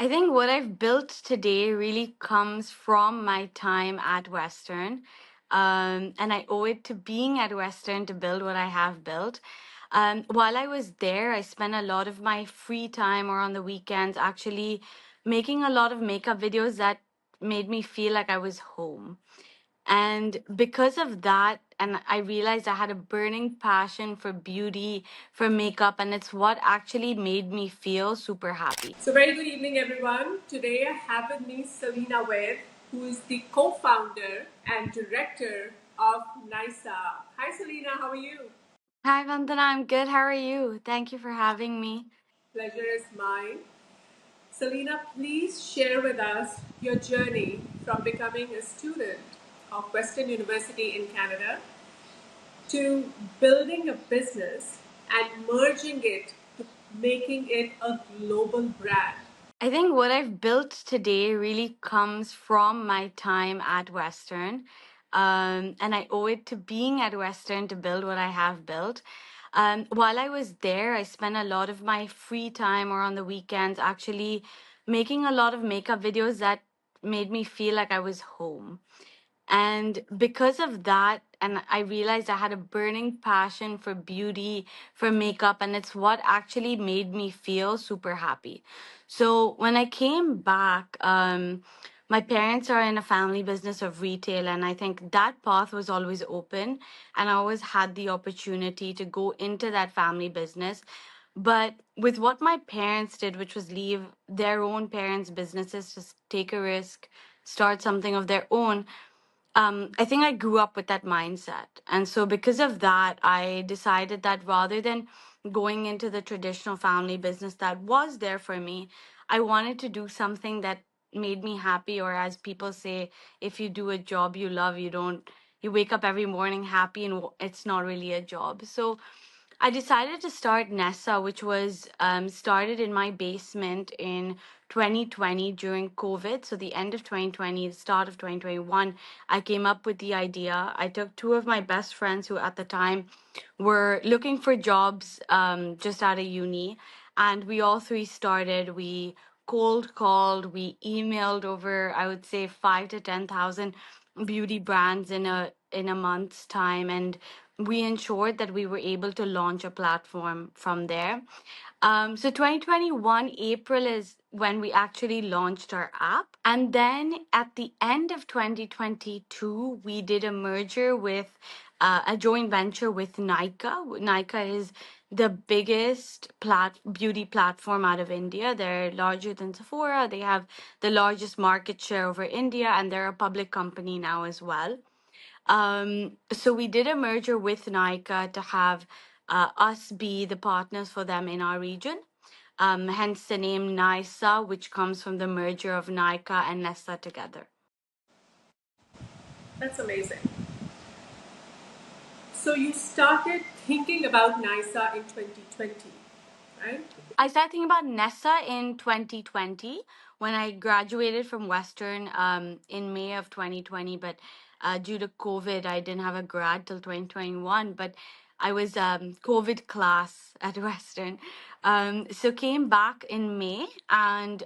I think what I've built today really comes from my time at Western. And I owe it to being at Western to build what I have built. While I was there, I spent a lot of my free time or on the weekends actually making a lot of makeup videos that made me feel like I was home. And because of that, and I realized I had a burning passion for beauty, for makeup, and it's what actually made me feel super happy. So, very good evening, everyone. Today I have with me Selina Ved, who is the co founder and director of Nysaa. Hi, Selina, how are you? Hi, Vandana. I'm good. How are you? Thank you for having me. Pleasure is mine. Selina, please share with us your journey from becoming a student of Western University in Canada to building a business and merging it to making it a global brand. I think what I've built today really comes from my time at Western. And I owe it to being at Western to build what I have built. While I was there, I spent a lot of my free time or on the weekends actually making a lot of makeup videos that made me feel like I was home. And because of that, and I realized I had a burning passion for beauty, for makeup, and it's what actually made me feel super happy. So when I came back, my parents are in a family business of retail, and I think that path was always open, and I always had the opportunity to go into that family business. But with what my parents did, which was leave their own parents' businesses to take a risk, start something of their own, I think I grew up with that mindset. And so, because of that, I decided that rather than going into the traditional family business that was there for me, I wanted to do something that made me happy. Or, as people say, if you do a job you love, you wake up every morning happy and it's not really a job. So, I decided to start Nysaa, which was started in my basement in 2020 during COVID. So, the end of 2020, the start of 2021, I came up with the idea. I took two of my best friends who at the time were looking for jobs just out of uni. And we all three started. We cold called, we emailed over, I would say, 5 to 10,000 beauty brands in a month's time, and we ensured that we were able to launch a platform from there. So 2021 April is when we actually launched our app. And then at the end of 2022, we did a merger with a joint venture with Nykaa. Nykaa is the biggest beauty platform out of India. They're larger than Sephora. They have the largest market share over India, and they're a public company now as well. So we did a merger with Nykaa to have us be the partners for them in our region. Hence the name Nysaa, which comes from the merger of Nykaa and Nysaa together. That's amazing. So you started thinking about Nysaa in 2020, right? I started thinking about Nysaa in 2020 when I graduated from Western in May of 2020. But due to COVID, I didn't have a grad till 2021. But I was COVID class at Western. So came back in May and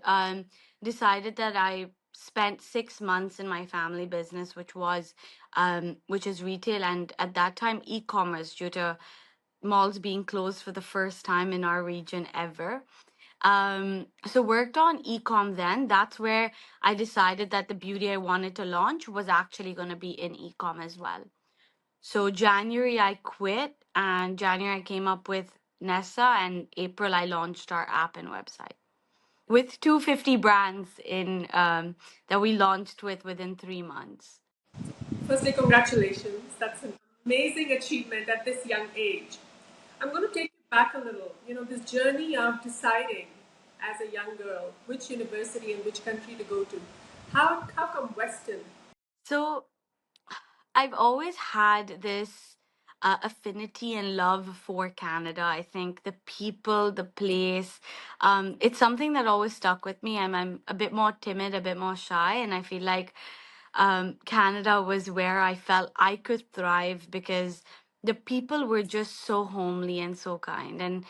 decided that I spent 6 months in my family business, which is retail, and at that time e-commerce, due to malls being closed for the first time in our region ever. So worked on ecom then. That's where I decided that the beauty I wanted to launch was actually going to be in ecom as well. So January I quit, and January I came up with Nysaa, and April I launched our app and website with 250 brands in that we launched with within 3 months. Firstly, congratulations. That's an amazing achievement at this young age. I'm going to take you back a little. You know, this journey of deciding as a young girl which university and which country to go to. How come Western? So I've always had this affinity and love for Canada. I think the people, the place, it's something that always stuck with me. I'm a bit more timid, a bit more shy, and I feel like Canada was where I felt I could thrive because the people were just so homely and so kind. And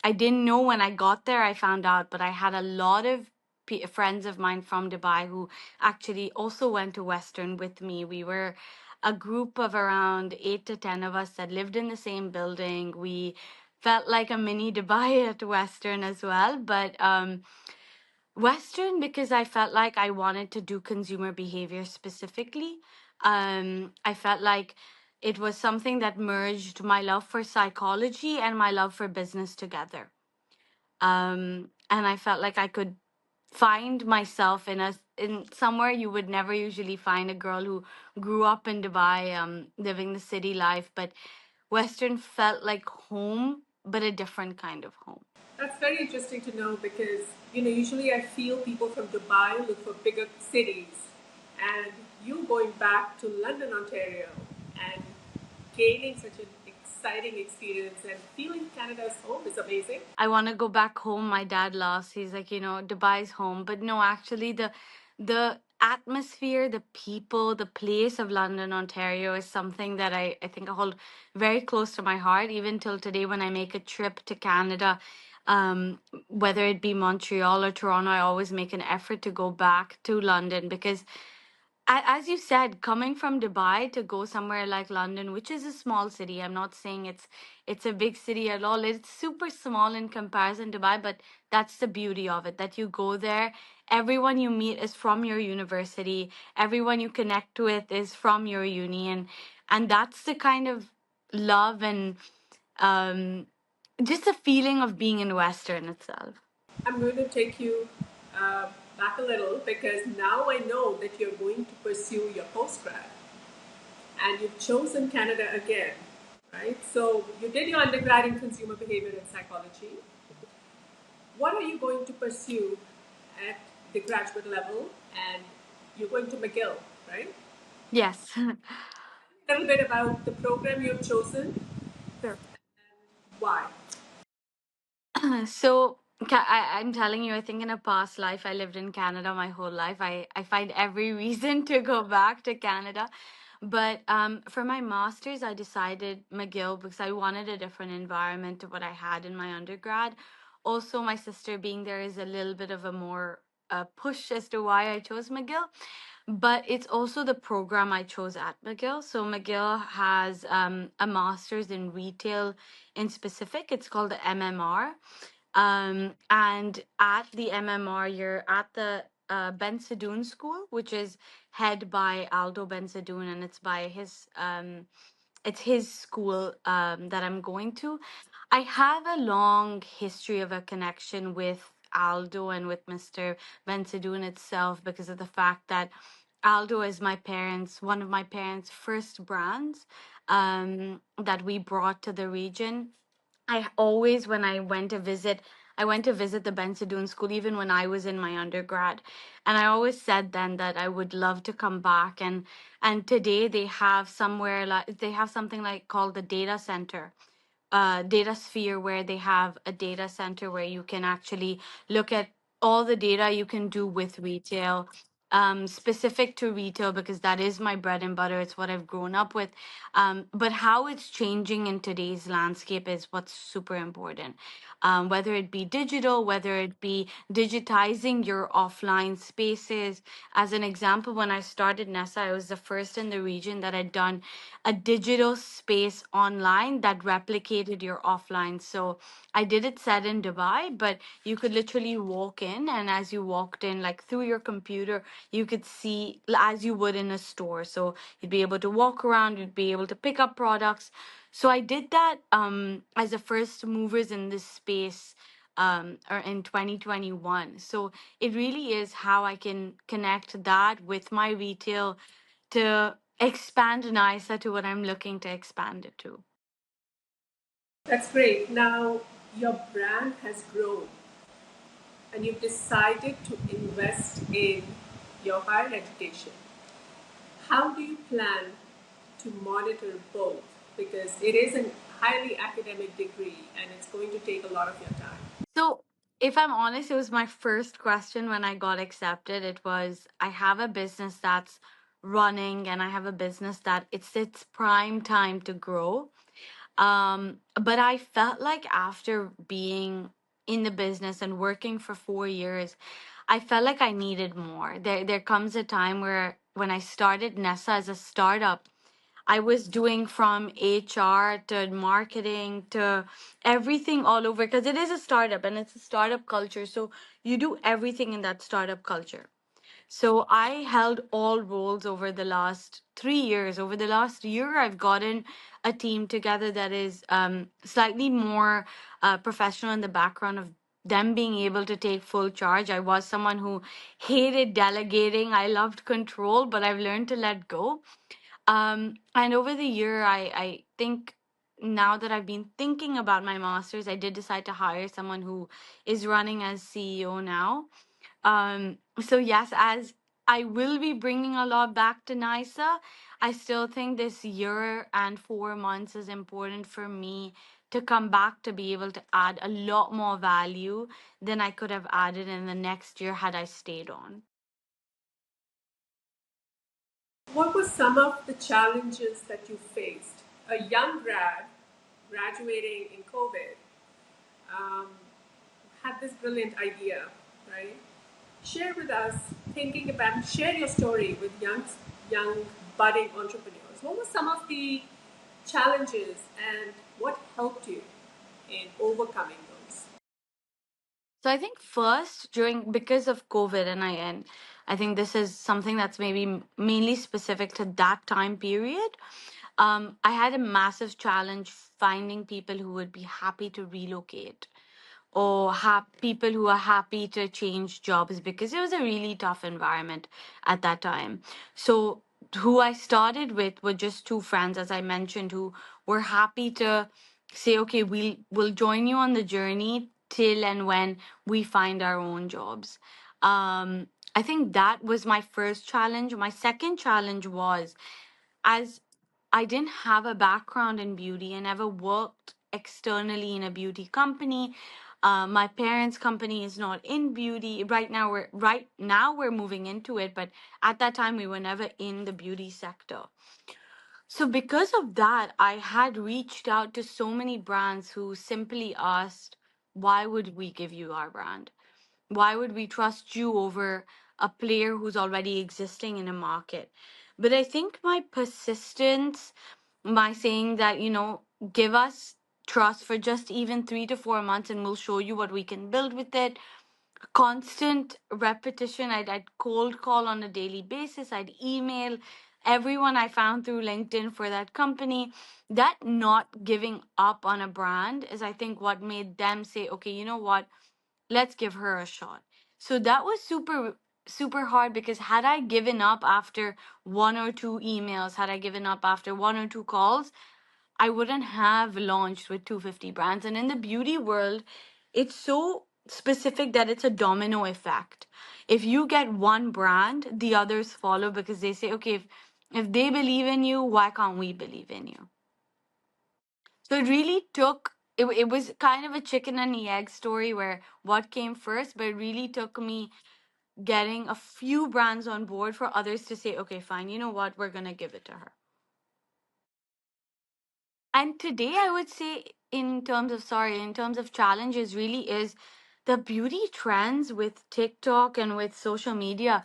I didn't know when I got there, I found out, but I had a lot of friends of mine from Dubai who actually also went to Western with me. We were a group of around 8 to 10 of us that lived in the same building. We felt like a mini Dubai at Western as well. But Western, because I felt like I wanted to do consumer behavior specifically. I felt like it was something that merged my love for psychology and my love for business together. And I felt like I could find myself in somewhere you would never usually find a girl who grew up in Dubai, living the city life, but Western felt like home, but a different kind of home. That's very interesting to know because, usually I feel people from Dubai look for bigger cities, and you going back to London, Ontario, and gaining such an exciting experience and feeling Canada's home is amazing. I want to go back home. My dad laughs. He's like, Dubai's home. But no, actually the atmosphere, the people, the place of London, Ontario is something that I think I hold very close to my heart, even till today when I make a trip to Canada. Whether it be Montreal or Toronto, I always make an effort to go back to London because as you said, coming from Dubai to go somewhere like London, which is a small city, I'm not saying it's a big city at all. It's super small in comparison to Dubai, but that's the beauty of it. That you go there, everyone you meet is from your university, everyone you connect with is from your uni, and that's the kind of love and um, just a feeling of being in Western itself. I'm going to take you uh, back a little because now I know that you're going to pursue your postgrad and you've chosen Canada again, right? So you did your undergrad in consumer behavior and psychology. What are you going to pursue at the graduate level? And you're going to McGill, right? Yes. A little bit about the program you've chosen. Sure. Why? So I'm telling you, I think in a past life, I lived in Canada my whole life. I find every reason to go back to Canada. But for my master's, I decided McGill because I wanted a different environment to what I had in my undergrad. Also, my sister being there is a little bit of a more push as to why I chose McGill. But it's also the program I chose at McGill. So McGill has a master's in retail in specific. It's called the MMR. And at the MMR, you're at the Ben Sadoun School, which is head by Aldo Ben Sadoun, and it's his school that I'm going to. I have a long history of a connection with Aldo and with Mr. Ben Sadoun itself because of the fact that Aldo is one of my parents' first brands that we brought to the region. I always, when I went to visit the Ben Sadoun School, even when I was in my undergrad. And I always said then that I would love to come back. And today they have something like called the data center, data sphere, where they have a data center where you can actually look at all the data you can do with retail, specific to retail, because that is my bread and butter. It's what I've grown up with. But how it's changing in today's landscape is what's super important. Whether it be digital, whether it be digitizing your offline spaces. As an example, when I started Nysaa, I was the first in the region that had done a digital space online that replicated your offline. So I did it set in Dubai, but you could literally walk in, and as you walked in, like through your computer, you could see as you would in a store. So you'd be able to walk around, you'd be able to pick up products. So I did that as a first movers in this space or in 2021. So it really is how I can connect that with my retail to expand Nysaa to what I'm looking to expand it to. That's great. Now, your brand has grown and you've decided to invest in your higher education. How do you plan to monitor both? Because it is a highly academic degree and it's going to take a lot of your time. So, if I'm honest, it was my first question when I got accepted. It was, I have a business that's running and I have a business that it's its prime time to grow. But I felt like after being in the business and working for 4 years, I felt like I needed more. There comes a time where when I started Nysaa as a startup, I was doing from HR to marketing to everything all over, because it is a startup and it's a startup culture. So you do everything in that startup culture. So I held all roles over the last 3 years. Over the last year, I've gotten a team together that is slightly more professional in the background of them being able to take full charge. I was someone who hated delegating. I loved control, but I've learned to let go. And over the year, I think now that I've been thinking about my master's, I did decide to hire someone who is running as CEO now. So yes, as I will be bringing a lot back to Nysaa, I still think this year and 4 months is important for me to come back to be able to add a lot more value than I could have added in the next year had I stayed on. What were some of the challenges that you faced? A young grad graduating in COVID um, had this brilliant idea, right? Share with us, thinking about, share your story with young budding entrepreneurs. What were some of the challenges and what helped you in overcoming those? So I think first during because of COVID, and I think this is something that's maybe mainly specific to that time period. I had a massive challenge finding people who would be happy to relocate or people who are happy to change jobs, because it was a really tough environment at that time. So who I started with were just two friends, as I mentioned, who were happy to say, okay, we'll join you on the journey till and when we find our own jobs. I think that was my first challenge. My second challenge was, as I didn't have a background in beauty and never worked externally in a beauty company. My parents' company is not in beauty right now we're moving into it, but at that time we were never in the beauty sector. So because of that, I had reached out to so many brands who simply asked, "Why would we give you our brand? Why would we trust you over a player who's already existing in a market?" But I think my persistence, my saying that, give us trust for just even 3 to 4 months and we'll show you what we can build with it. Constant repetition. I'd cold call on a daily basis. I'd email everyone I found through LinkedIn for that company. That not giving up on a brand is, I think, what made them say, okay, you know what? Let's give her a shot. So that was super, super hard, because had I given up after one or two emails, had I given up after one or two calls, I wouldn't have launched with 250 brands. And in the beauty world, it's so specific that it's a domino effect. If you get one brand, the others follow, because they say, okay, if they believe in you, why can't we believe in you? So it really took, it was kind of a chicken and the egg story where what came first, but it really took me getting a few brands on board for others to say, okay, fine, you know what, we're going to give it to her. And today, I would say, in terms of challenges, really is the beauty trends with TikTok and with social media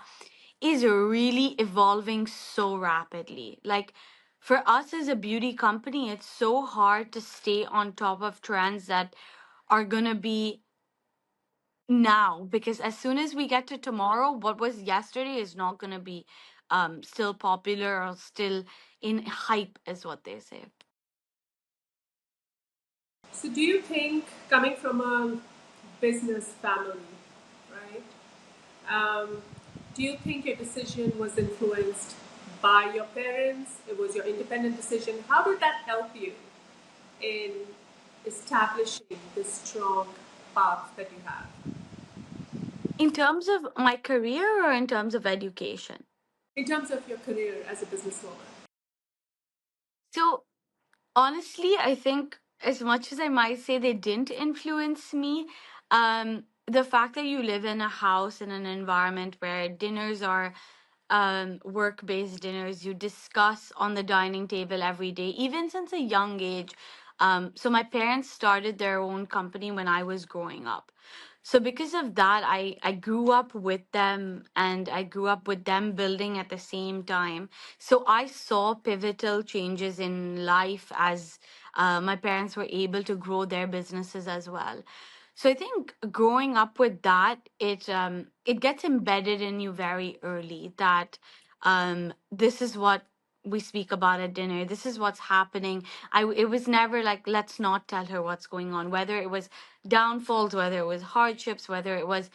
is really evolving so rapidly. Like, for us as a beauty company, it's so hard to stay on top of trends that are going to be now, because as soon as we get to tomorrow, what was yesterday is not going to be still popular or still in hype, is what they say. So, do you think, coming from a business family, right? Um, do you think your decision was influenced by your parents? It was your independent decision. How did that help you in establishing this strong path that you have? In terms of my career or in terms of education? In terms of your career as a businesswoman? So, honestly, I think as much as I might say they didn't influence me, the fact that you live in a house in an environment where dinners are work based dinners, you discuss on the dining table every day, even since a young age. So, my parents started their own company when I was growing up. So because of that, I grew up with them, and I grew up with them building at the same time. So I saw pivotal changes in life as my parents were able to grow their businesses as well. So I think growing up with that, it gets embedded in you very early that this is what we speak about at dinner. This is what's happening. It was never like, let's not tell her what's going on, whether it was downfalls, whether it was hardships, whether it was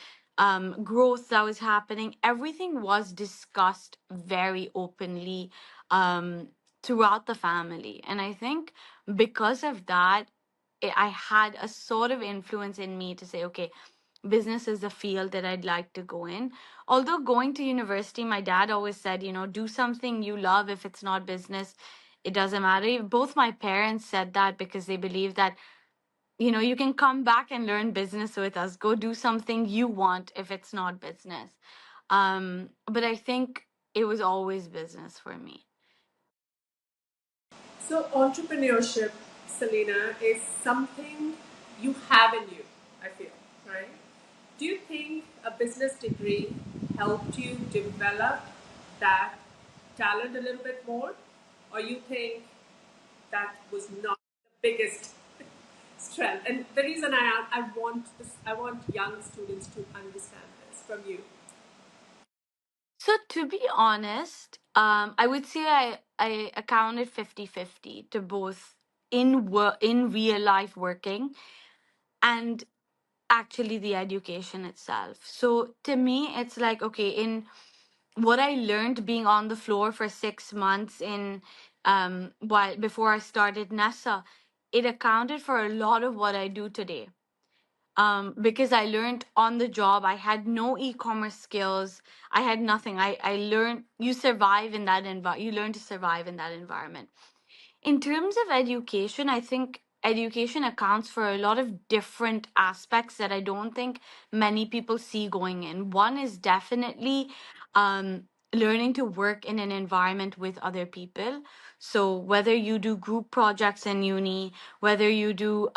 growth that was happening. Everything was discussed very openly um, throughout the family. And I think because of that, I had a sort of influence in me to say, okay, business is the field that I'd like to go in. Although going to university, my dad always said, do something you love. If it's not business, it doesn't matter. Both my parents said that because they believe that, you can come back and learn business with us. Go do something you want if it's not business. But I think it was always business for me. So, entrepreneurship, Selena, is something you have in you, I feel, right? Do you think a business degree helped you develop that talent a little bit more? Or you think that was not the biggest strength? And the reason I want young students to understand this from you. So to be honest, I would say I accounted 50-50 to both in real life working and actually the education itself. So to me, it's like, okay, in what I learned being on the floor for 6 months in while before I started Nysaa, it accounted for a lot of what I do today. Because I learned on the job. I had no e-commerce skills. I had nothing. I learned you survive in that you learn to survive in that environment. In terms of education, I think education accounts for a lot of different aspects that I don't think many people see going in. One is definitely learning to work in an environment with other people. So, whether you do group projects in uni, whether you do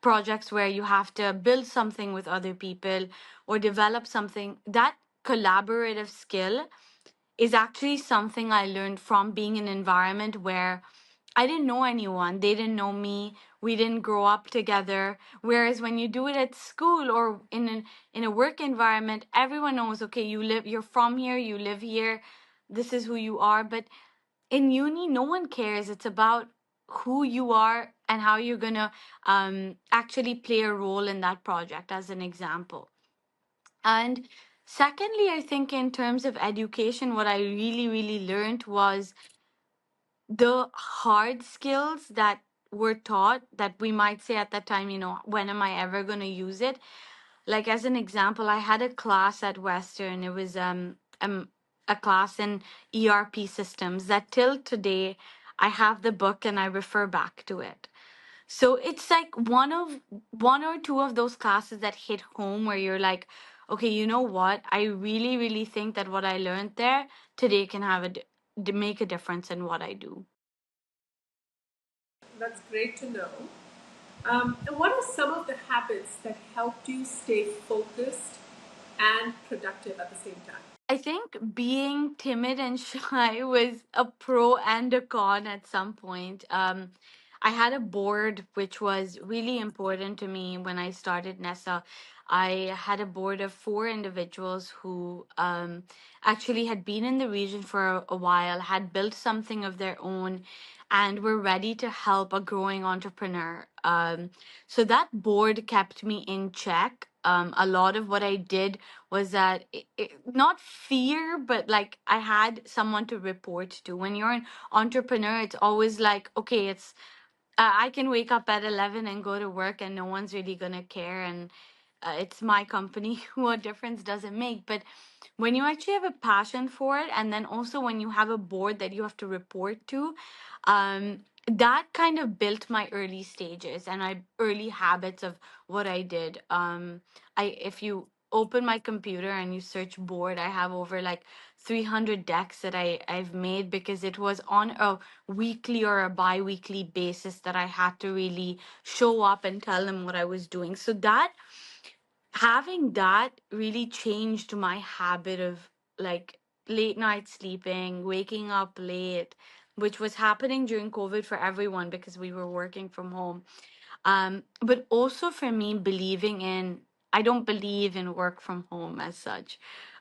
projects where you have to build something with other people or develop something, that collaborative skill is actually something I learned from being in an environment where I didn't know anyone. They didn't know me. We didn't grow up together. Whereas when you do it at school or in a work environment, everyone knows, okay, you're from here, you live here, this is who you are. But in uni, no one cares. It's about who you are and how you're gonna actually play a role in that project, as an example. And secondly, I think in terms of education, what I really, really learned was the hard skills that were taught that we might say at that time, when am I ever going to use it? Like, as an example, I had a class at Western. It was a class in ERP systems that till today I have the book and I refer back to it. So it's like one or two of those classes that hit home where you're like, okay, you know what? I really, really think that what I learned there today can make a difference in what I do. That's great to know. And what are some of the habits that helped you stay focused and productive at the same time? I think being timid and shy was a pro and a con at some point. I had a board which was really important to me when I started Nessa. I had a board of four individuals who actually had been in the region for a while, had built something of their own, and were ready to help a growing entrepreneur. So that board kept me in check. A lot of what I did was that not fear, but like I had someone to report to. When you're an entrepreneur, it's always like, okay, I can wake up at 11 and go to work and no one's really going to care. And it's my company. What difference does it make? But when you actually have a passion for it, and then also when you have a board that you have to report to, that kind of built my early stages and my early habits of what I did. If you open my computer and you search board, I have over like 300 decks that I've made because it was on a weekly or a bi-weekly basis that I had to really show up and tell them what I was doing. So that having that really changed my habit of like late night sleeping, waking up late, which was happening during COVID for everyone because we were working from home. But also for me, believing in, I don't believe in work from home as such.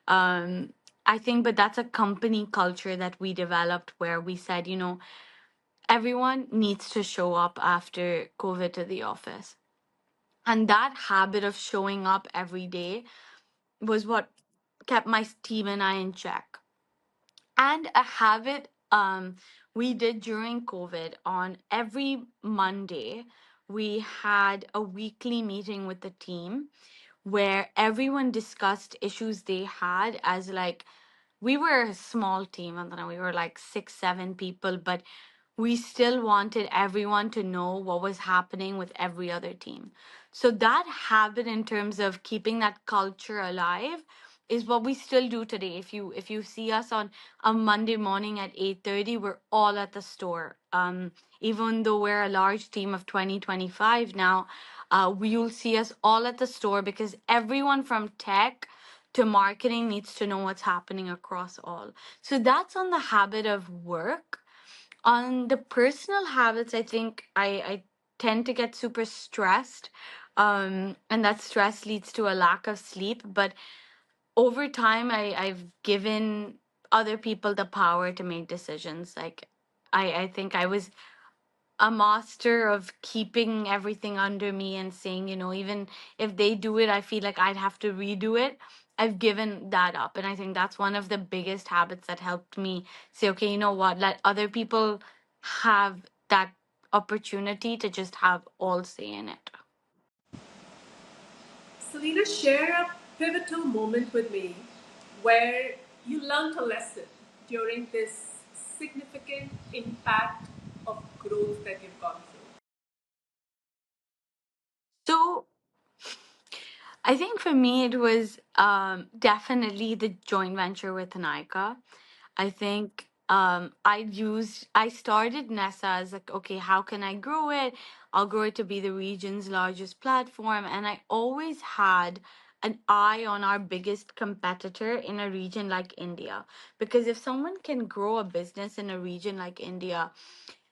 Um, I think, but that's a company culture that we developed where we said, everyone needs to show up after COVID to the office. And that habit of showing up every day was what kept my team and I in check. And a habit we did during COVID, on every Monday, we had a weekly meeting with the team where everyone discussed issues they had. As like, we were a small team, and then we were like 6 7 people, but we still wanted everyone to know what was happening with every other team. So that habit in terms of keeping that culture alive is what we still do today. If you see us on a Monday morning at 8:30, we're all at the store. Even though we're a large team of 20 25 now, you'll see us all at the store because everyone from tech to marketing needs to know what's happening across all. So that's on the habit of work. On the personal habits, I think I tend to get super stressed. And that stress leads to a lack of sleep. But over time, I've given other people the power to make decisions. Like, I think I was a master of keeping everything under me and saying, even if they do it, I feel like I'd have to redo it. I've given that up. And I think that's one of the biggest habits that helped me say, okay, you know what? Let other people have that opportunity to just have all say in it. Selina, share a pivotal moment with me where you learned a lesson during this significant impact of growth that you've gone through. So I think for me, it was definitely the joint venture with Nykaa. I think I started Nysaa as like, okay, how can I grow it? I'll grow it to be the region's largest platform. And I always had an eye on our biggest competitor in a region like India. Because if someone can grow a business in a region like India,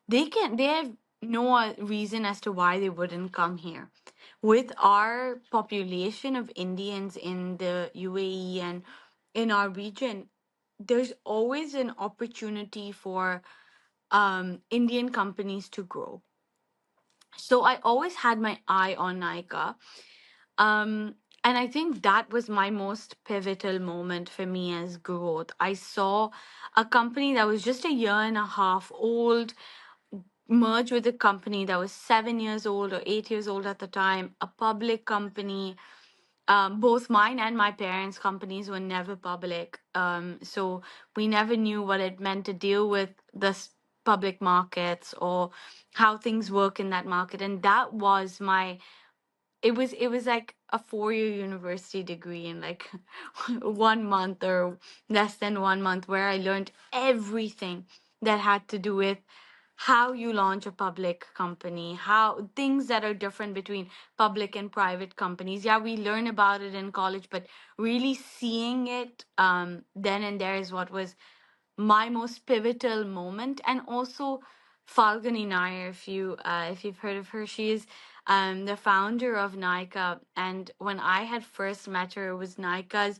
they have no reason as to why they wouldn't come here. With our population of Indians in the UAE and in our region, there's always an opportunity for Indian companies to grow. So I always had my eye on Nika. And I think that was my most pivotal moment for me as growth. I saw a company that was just a year and a half old merge with a company that was 7 years old or 8 years old at the time, a public company. Both mine and my parents' companies were never public. So we never knew what it meant to deal with the public markets or how things work in that market. And that was my, it was like a 4 year university degree in like 1 month or less than 1 month, where I learned everything that had to do with how you launch a public company, how things that are different between public and private companies. Yeah, we learn about it in college, but really seeing it then and there is what was my most pivotal moment. And also Falguni Nair, if you've heard of her, she is the founder of Nykaa. And when I had first met her, it was Nykaa's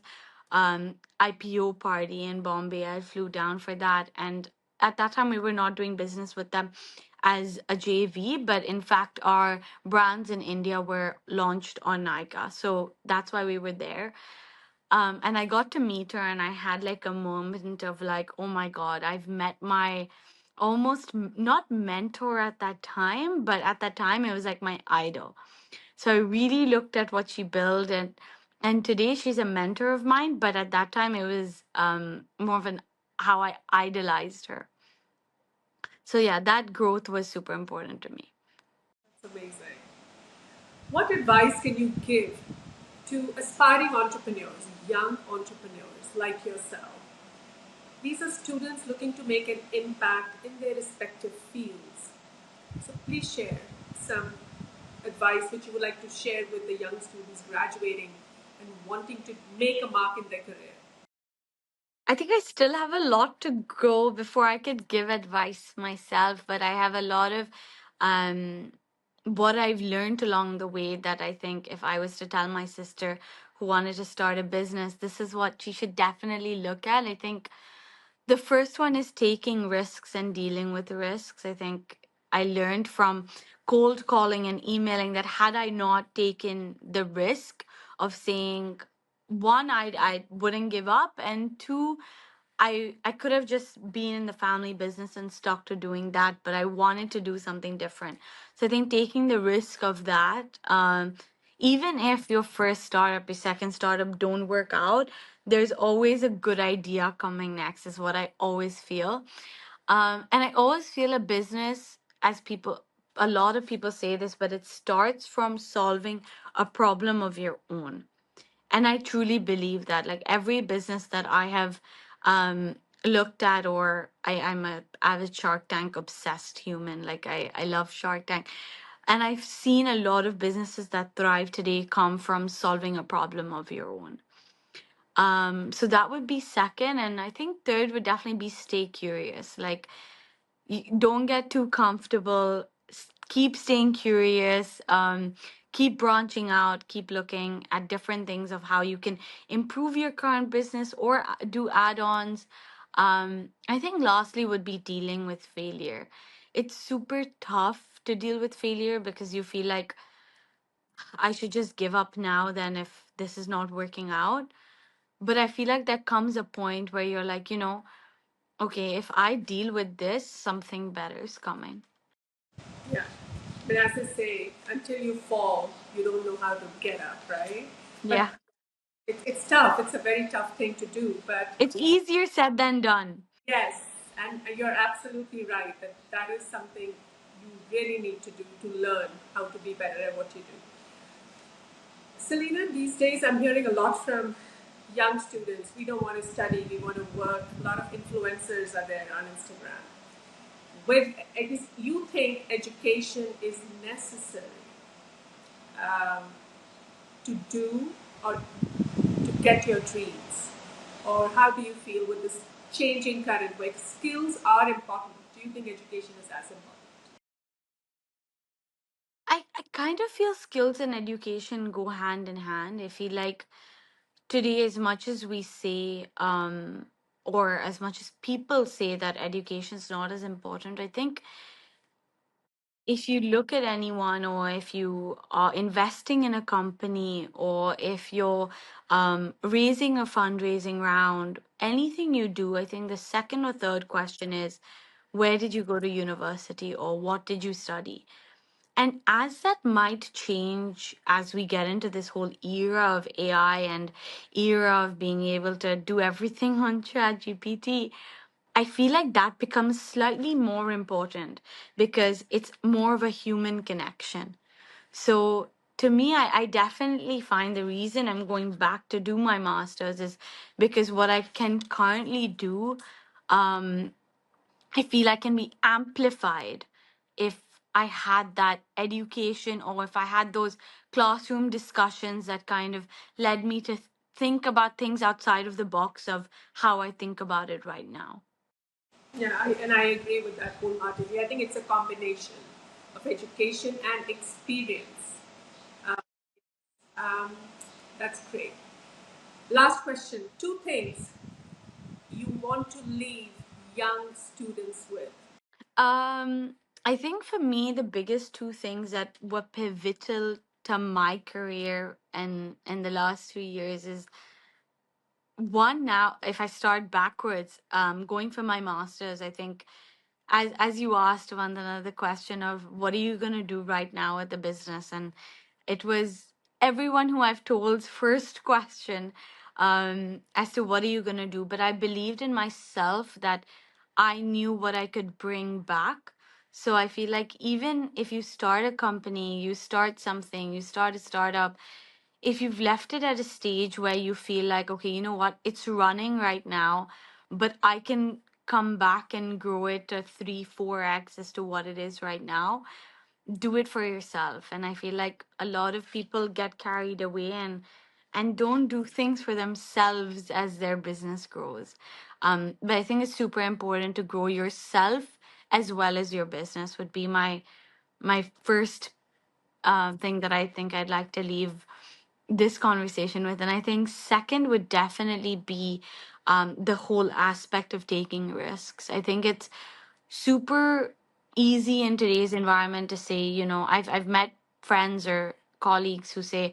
IPO party in Bombay. I flew down for that, and at that time we were not doing business with them as a JV, but in fact our brands in India were launched on Nykaa, so that's why we were there. And I got to meet her, and I had like a moment of like, oh my God, I've met my almost not mentor at that time, but at that time it was like my idol. So I really looked at what she built, and today she's a mentor of mine, but at that time it was more of an how I idolized her. So yeah, that growth was super important to me. That's amazing. What advice can you give to aspiring entrepreneurs, young entrepreneurs like yourself? These are students looking to make an impact in their respective fields. So please share some advice which you would like to share with the young students graduating and wanting to make a mark in their career? I think I still have a lot to grow before I could give advice myself, but I have a lot of um, what I've learned along the way that I think if I was to tell my sister who wanted to start a business, this is what she should definitely look at. I think the first one is taking risks and dealing with risks. I think I learned from cold calling and emailing that had I not taken the risk of saying, one, I wouldn't give up, and two, I could have just been in the family business and stuck to doing that, but I wanted to do something different. So I think taking the risk of that, even if your first startup, your second startup don't work out, there's always a good idea coming next, is what I always feel. And I always feel a business, as people, a lot of people say this, but it starts from solving a problem of your own. And I truly believe that, like every business that I have looked at, or I'm a avid Shark Tank obsessed human. Like I love Shark Tank. And I've seen a lot of businesses that thrive today come from solving a problem of your own. So that would be second. And I think third would definitely be stay curious. Like don't get too comfortable. Keep staying curious. Keep branching out. Keep looking at different things of how you can improve your current business or do add-ons. I think lastly would be dealing with failure. It's super tough to deal with failure because you feel like I should just give up now then if this is not working out. But I feel like there comes a point where you're like, okay, if I deal with this, something better is coming. Yeah. But as I say, until you fall, you don't know how to get up, right? But Yeah. it's tough. It's a very tough thing to do. But It's easier said than done. yes, and you're absolutely right that that is something you really need to do to learn how to be better at what you do. Selena, these days I'm hearing a lot from young students. We don't want to study, we want to work. A lot of influencers are there on Instagram. With you think education is necessary um, to do or to get your dreams? Or how do you feel with this changing current where skills are important? Do you think education is as important? I kind of feel skills and education go hand in hand. I feel like today, as much as we say, or as much as people say that education is not as important, I think if you look at anyone, or if you are investing in a company, or if you're raising a fundraising round, anything you do, I think the second or third question is, where did you go to university, or what did you study? And as that might change as we get into this whole era of AI and era of being able to do everything on ChatGPT, I feel like that becomes slightly more important because it's more of a human connection. So to me, I definitely find the reason I'm going back to do my master's is because what I can currently do, I feel like can be amplified if I had that education, or if I had those classroom discussions that kind of led me to think about things outside of the box of how I think about it right now. Yeah, and I agree with that wholeheartedly. I think it's a combination of education and experience. Um, that's great. Last question. Two things you want to leave young students with. Um, I think for me, the biggest two things that were pivotal to my career and in the last 3 years is one. Now, if I start backwards, going for my master's, I think as you asked, Vandana, the question of what are you going to do right now at the business, and it was everyone who I've told's first question, as to what are you going to do. But I believed in myself that I knew what I could bring back. So I feel like even if you start a company, you start something, you start a startup, if you've left it at a stage where you feel like, okay, you know what, it's running right now, but I can come back and grow it to 3 4x as to what it is right now, do it for yourself. And I feel like a lot of people get carried away and and don't do things for themselves as their business grows. But I think it's super important to grow yourself as well as your business, would be my first thing that I think I'd like to leave this conversation with. And I think second would definitely be the whole aspect of taking risks. I think it's super easy in today's environment to say, I've met friends or colleagues who say,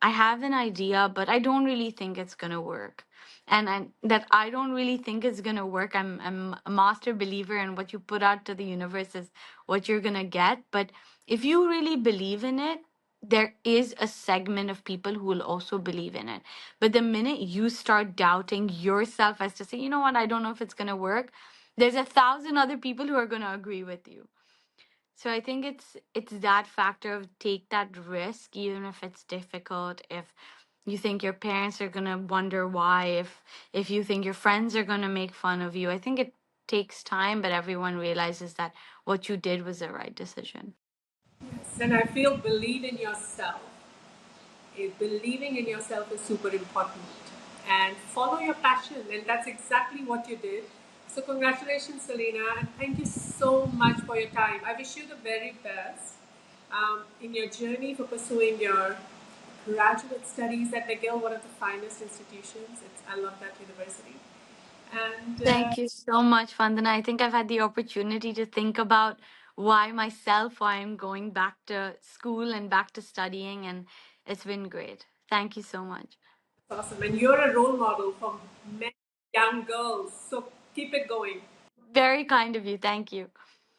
I have an idea, but I don't really think it's gonna work. And that I don't really think it's gonna work. I'm a master believer in what you put out to the universe is what you're gonna get. But if you really believe in it, there is a segment of people who will also believe in it. But the minute you start doubting yourself as to say, you know what, I don't know if it's gonna work, there's 1,000 other people who are gonna agree with you. So I think it's that factor of take that risk, even if it's difficult. If you think your parents are gonna wonder why, if you think your friends are gonna make fun of you, I think it takes time, but everyone realizes that what you did was the right decision. And I feel believe in yourself. Believing in yourself is super important, and follow your passion, and that's exactly what you did. So congratulations, Selena, and thank you so much for your time. I wish you the very best in your journey for pursuing your graduate studies at McGill, one of the finest institutions. I love that university. And Thank you so much, Vandana. I think I've had the opportunity to think about why I'm going back to school and back to studying, and it's been great. Thank you so much. awesome. And you're a role model for many young girls. So keep it going. Very kind of you. Thank you.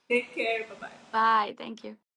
Take care. Bye bye. Bye. Thank you.